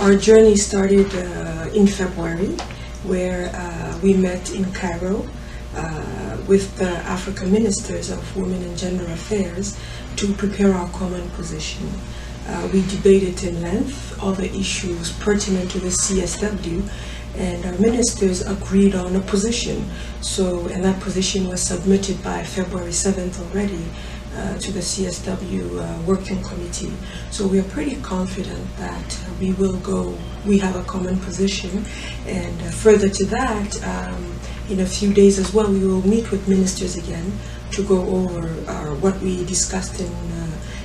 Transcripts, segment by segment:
Our journey started in February, where we met in Cairo with the African Ministers of Women and Gender Affairs to prepare our common position. We debated in length all the issues pertinent to the CSW, and our ministers agreed on a position. And that position was submitted by February 7th already to the CSW Working Committee. So we are pretty confident that we have a common position. And further to that, in a few days as well, we will meet with ministers again to go over what we discussed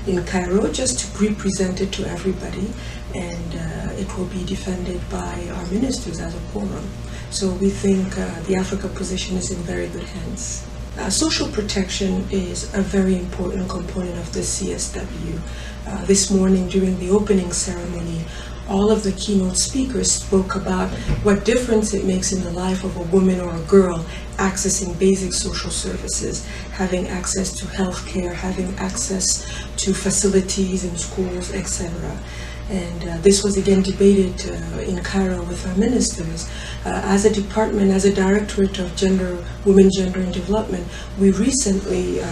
in Cairo, just to represent it to everybody, and it will be defended by our ministers as a quorum. So we think the Africa position is in very good hands. Social protection is a very important component of the CSW. This morning during the opening ceremony, all of the keynote speakers spoke about what difference it makes in the life of a woman or a girl accessing basic social services, having access to health care, having access to facilities in schools, etc. And this was again debated in Cairo with our ministers. As a department, as a Directorate of Women, Gender and Development, we recently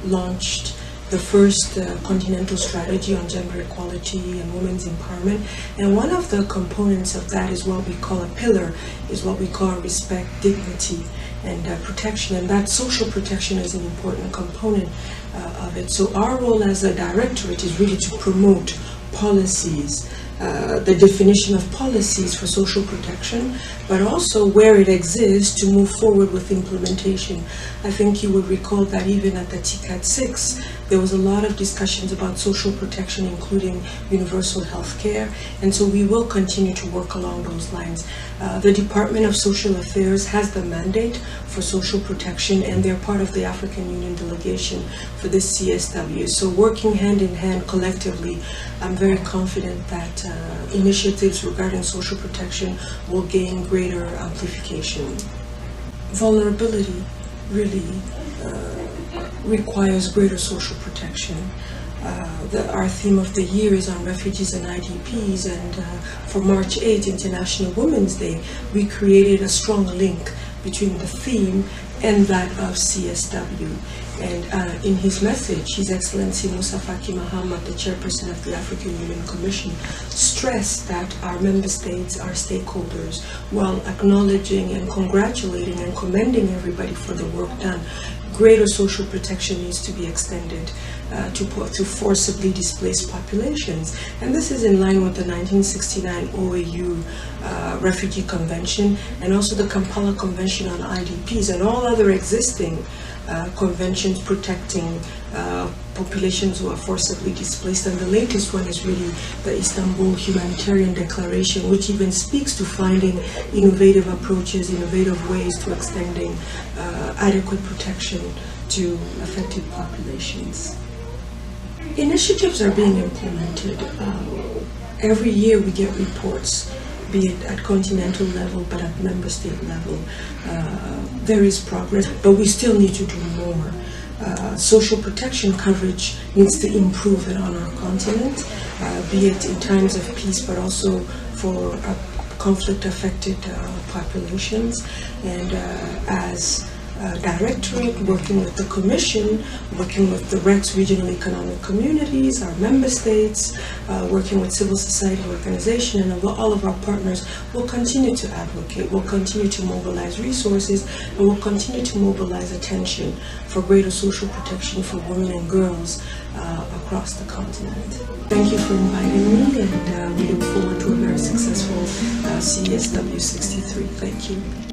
launched the first continental strategy on gender equality and women's empowerment. And one of the components of that is what we call a pillar, is what we call respect, dignity, and protection. And that social protection is an important component of it. So our role as a directorate is really to promote policies, the definition of policies for social protection, but also where it exists to move forward with implementation. I think you would recall that even at the TCAT 6, there was a lot of discussions about social protection, including universal health care, and so we will continue to work along those lines. The Department of Social Affairs has the mandate for social protection, and they're part of the African Union delegation for this CSW. So working hand in hand collectively, I'm very confident that initiatives regarding social protection will gain greater amplification. Vulnerability really requires greater social protection. Our theme of the year is on refugees and IDPs, and for March 8th, International Women's Day, we created a strong link between the theme and that of CSW. And in his message, His Excellency Musa Faki Mahawa, the chairperson of the African Union Commission, stressed that our member states are stakeholders, while acknowledging and congratulating and commending everybody for the work done. Greater social protection needs to be extended to forcibly displaced populations. And this is in line with the 1969 OAU Refugee Convention, and also the Kampala Convention on IDPs, and all other existing conventions protecting populations who are forcibly displaced. And the latest one is really the Istanbul Humanitarian Declaration, which even speaks to finding innovative approaches, innovative ways to extending adequate protection to affected populations. Initiatives are being implemented. Every year we get reports, be it at continental level, but at member state level. There is progress, but we still need to do more. Social protection coverage needs to improve it on our continent, be it in times of peace, but also for conflict-affected populations. And as Directorate, working with the Commission, working with the REX regional economic communities, our member states, working with civil society organizations, and all of our partners, will continue to advocate, will continue to mobilize resources, and will continue to mobilize attention for greater social protection for women and girls across the continent. Thank you for inviting me, and we look forward to a very successful CSW 63. Thank you.